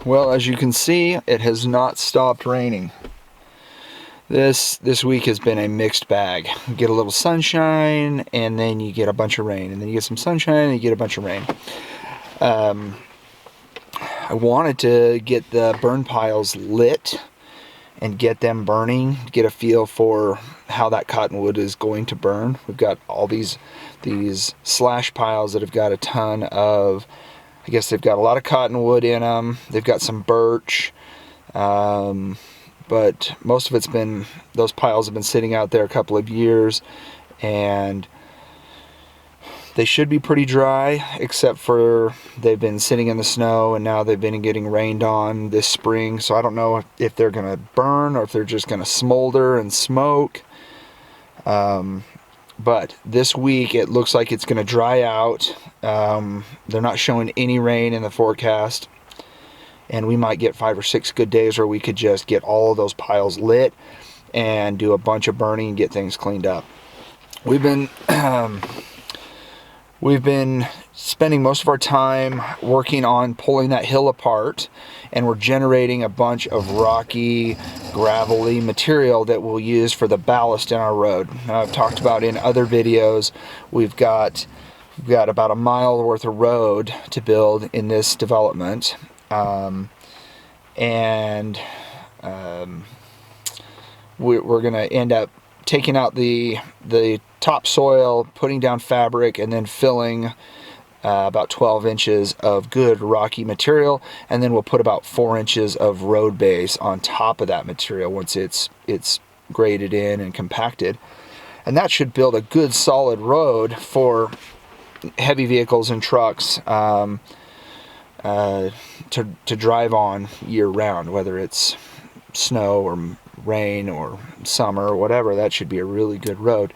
Well, as you can see, it has not stopped raining. This week has been a mixed bag. You get a little sunshine, and then you get a bunch of rain, and then you get some sunshine, and you get a bunch of rain. I wanted to get the burn piles lit and get them burning, get a feel for how that cottonwood is going to burn. We've got all these slash piles that have got a ton of, I guess they've got a lot of cottonwood in them. They've got some birch, but most of it's been, those piles have been sitting out there a couple of years, and they should be pretty dry, except for they've been sitting in the snow, and now they've been getting rained on this spring. So I don't know if they're going to burn or if they're just going to smolder and smoke. But this week it looks like it's going to dry out. They're not showing any rain in the forecast, and we might get 5 or 6 good days where we could just get all of those piles lit and do a bunch of burning and get things cleaned up. We've been spending most of our time working on pulling that hill apart, and we're generating a bunch of rocky, gravelly material that we'll use for the ballast in our road. Now, I've talked about in other videos, we've got about a mile worth of road to build in this development, we're going to end up taking out the topsoil, putting down fabric, and then filling about 12 inches of good rocky material, and then we'll put about 4 inches of road base on top of that material once it's graded in and compacted. And that should build a good solid road for heavy vehicles and trucks to drive on year round, whether it's snow or rain or summer or whatever. That should be a really good road.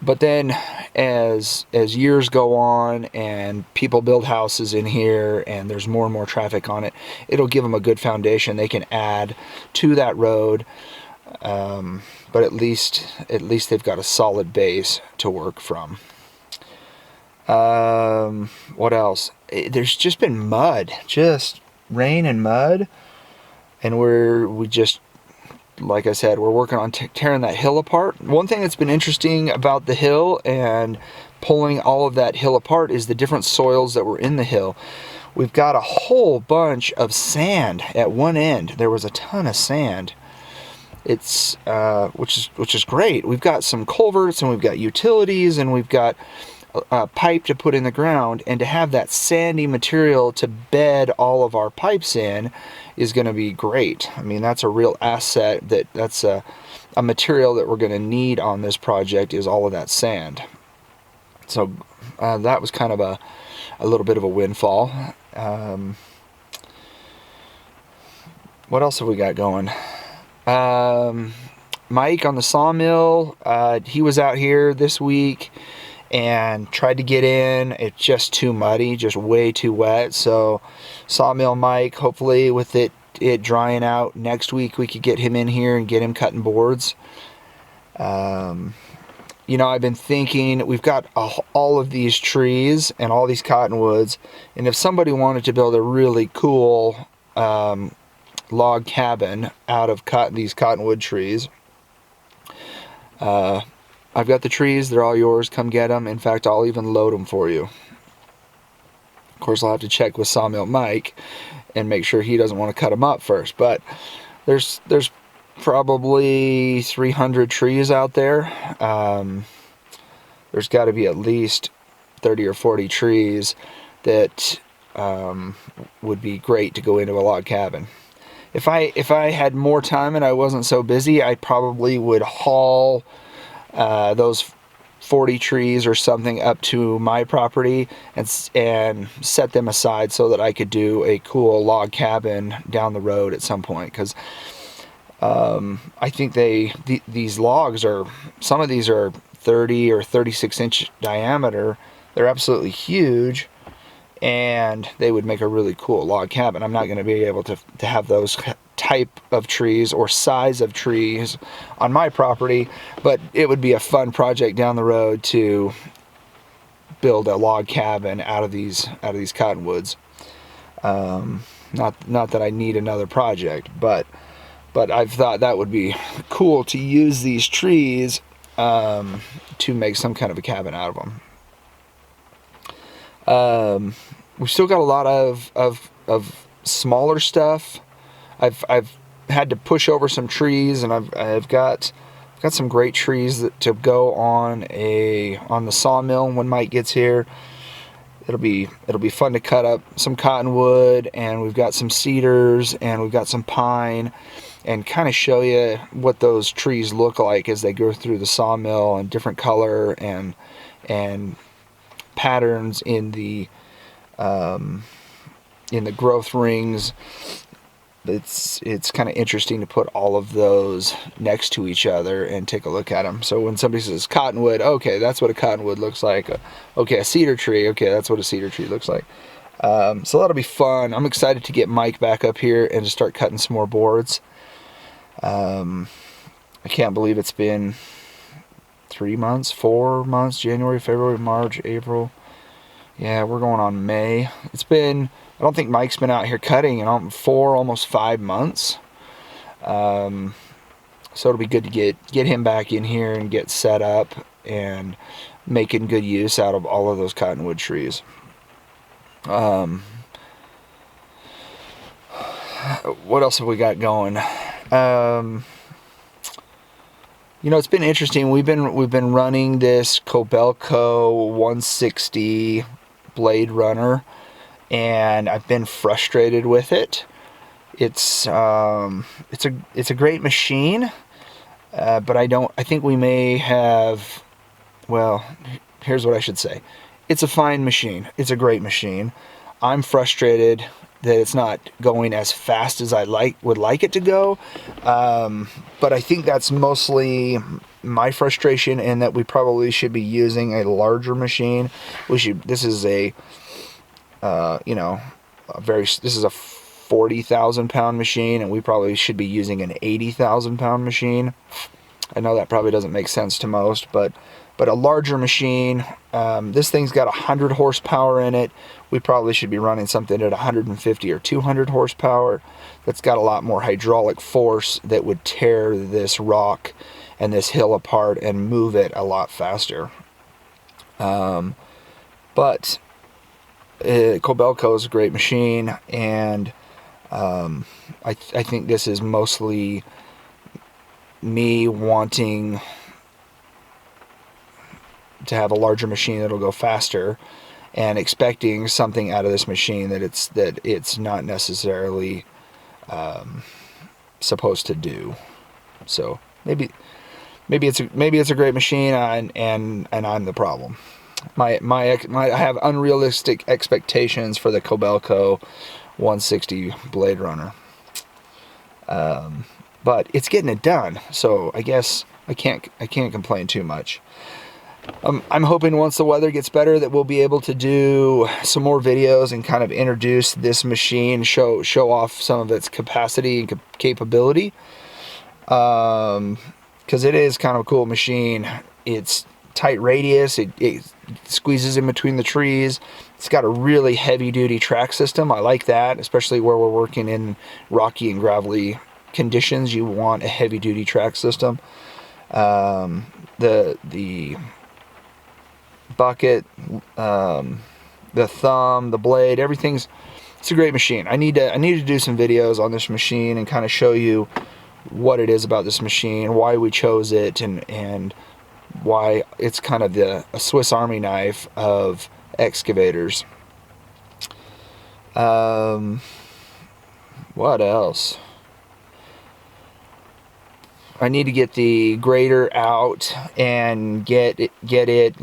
But then as years go on and people build houses in here and there's more and more traffic on it, it'll give them a good foundation they can add to that road. But at least they've got a solid base to work from. What else? There's just been mud, just rain and mud, and we just, like I said, we're working on tearing that hill apart. One thing that's been interesting about the hill and pulling all of that hill apart is the different soils that were in the hill. We've got a whole bunch of sand at one end. There was a ton of sand. It's which is great. We've got some culverts, and we've got utilities, and we've got a pipe to put in the ground, and to have that sandy material to bed all of our pipes in is going to be great. I mean, that's a real asset. That's a material that we're going to need on this project, is all of that sand. So that was kind of a little bit of a windfall. What else have we got going? Mike on the sawmill, he was out here this week and tried to get in. It's just too muddy, just way too wet. So Sawmill Mike, hopefully with it drying out next week, we could get him in here and get him cutting boards. You know, I've been thinking, we've got all of these trees and all these cottonwoods, and if somebody wanted to build a really cool log cabin out of these cottonwood trees, I've got the trees, they're all yours, come get them. In fact, I'll even load them for you. Of course, I'll have to check with Sawmill Mike and make sure he doesn't want to cut them up first, but there's probably 300 trees out there. There's got to be at least 30 or 40 trees that would be great to go into a log cabin. If I had more time and I wasn't so busy, I probably would haul those 40 trees or something up to my property and set them aside so that I could do a cool log cabin down the road at some point, because I think these logs are, some of these are 30 or 36 inch diameter. They're absolutely huge, and they would make a really cool log cabin. I'm not going to be able to have those type of trees or size of trees on my property, but it would be a fun project down the road to build a log cabin out of these cottonwoods. Not that I need another project, but I've thought that would be cool to use these trees to make some kind of a cabin out of them. We've still got a lot of smaller stuff. I've had to push over some trees, and I've got some great trees to go on the sawmill when Mike gets here. It'll be fun to cut up some cottonwood, and we've got some cedars, and we've got some pine, and kind of show you what those trees look like as they go through the sawmill, and different color and patterns in the growth rings. It's kind of interesting to put all of those next to each other and take a look at them. So when somebody says cottonwood, okay, that's what a cottonwood looks like. Okay, a cedar tree, okay, that's what a cedar tree looks like. So that'll be fun. I'm excited to get Mike back up here and to start cutting some more boards. I can't believe it's been 3 months, 4 months, January, February, March, April. Yeah, we're going on May. I don't think Mike's been out here cutting in 4, almost 5 months. So it'll be good to get him back in here and get set up and making good use out of all of those cottonwood trees. What else have we got going? It's been interesting. We've been running this Kobelco 160 blade runner, and I've been frustrated with it. It's a great machine, but I think we may have. Well, here's what I should say. It's a fine machine. It's a great machine. I'm frustrated that it's not going as fast as I would like it to go. But I think that's mostly my frustration, and that we probably should be using a larger machine. This is a 40,000 pound machine, and we probably should be using an 80,000 pound machine. I know that probably doesn't make sense to most, but a larger machine. This thing's got 100 horsepower in it. We probably should be running something at 150 or 200 horsepower. That's got a lot more hydraulic force that would tear this rock and this hill apart and move it a lot faster. But Kobelco is a great machine, and I think this is mostly me wanting to have a larger machine that'll go faster, and expecting something out of this machine that it's not necessarily supposed to do. So maybe it's a great machine, and I'm the problem. I have unrealistic expectations for the Kobelco 160 blade runner. But it's getting it done, so I guess I can't complain too much. I'm hoping once the weather gets better that we'll be able to do some more videos and kind of introduce this machine, show off some of its capacity and capability. Because it is kind of a cool machine. It's tight radius. It squeezes in between the trees. It's got a really heavy-duty track system. I like that, especially where we're working in rocky and gravelly conditions. You want a heavy-duty track system. The bucket, the thumb, the blade, it's a great machine. I need to do some videos on this machine and kind of show you what it is about this machine, why we chose it, and why it's kind of a Swiss Army knife of excavators. What else? I need to get the grader out and get it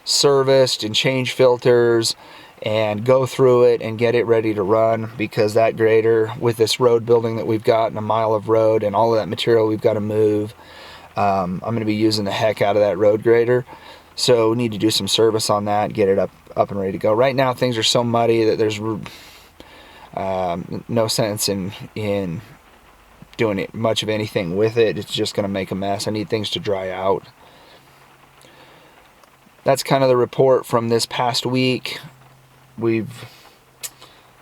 serviced and change filters and go through it and get it ready to run, because that grader, with this road building that we've got and a mile of road and all of that material we've got to move, I'm going to be using the heck out of that road grader. So we need to do some service on that, get it up and ready to go. Right now things are so muddy that there's no sense in doing much of anything with it. It's just going to make a mess. I need things to dry out. That's kind of the report from this past week.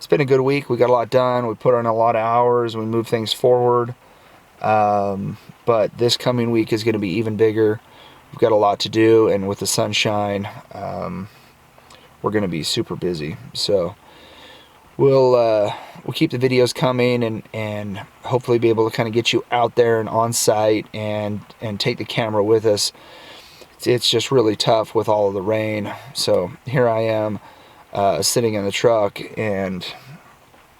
it's been a good week. We got a lot done. We put in a lot of hours. We moved things forward. But this coming week is going to be even bigger. We've got a lot to do, and with the sunshine, we're going to be super busy. So we'll keep the videos coming, and hopefully be able to kind of get you out there and on site and take the camera with us. It's just really tough with all of the rain. So here I am, sitting in the truck, and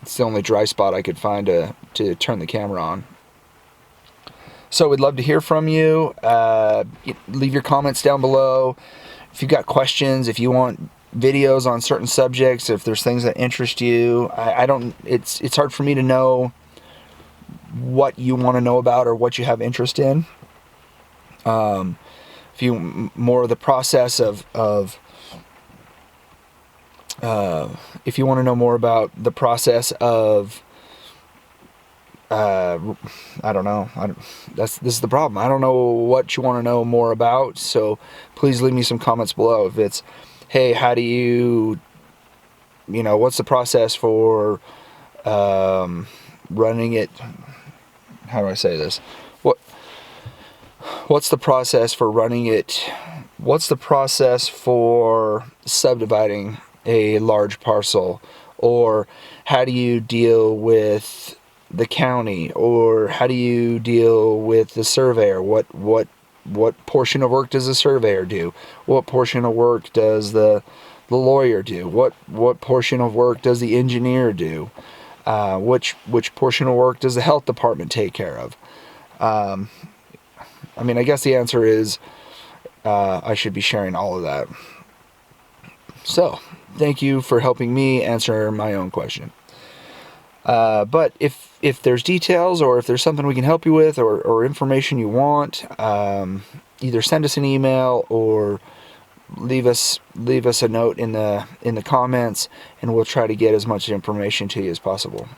it's the only dry spot I could find to turn the camera on. So we'd love to hear from you. Leave your comments down below. If you've got questions, if you want videos on certain subjects, if there's things that interest you, it's hard for me to know what you want to know about or what you have interest in. If you more of the process of if you want to know more about the process of I don't know. This is the problem. I don't know what you want to know more about, so please leave me some comments below. If it's, hey, how do you know, what's the process for running it? How do I say this? What's the process for running it? What's the process for subdividing a large parcel? Or how do you deal with the county? Or how do you deal with the surveyor? What portion of work does the surveyor do? What portion of work does the lawyer do? What portion of work does the engineer do? Which portion of work does the health department take care of? I mean, I guess the answer is I should be sharing all of that. So, thank you for helping me answer my own question. But if there's details, or if there's something we can help you with, or information you want, either send us an email or leave us a note in the comments, and we'll try to get as much information to you as possible.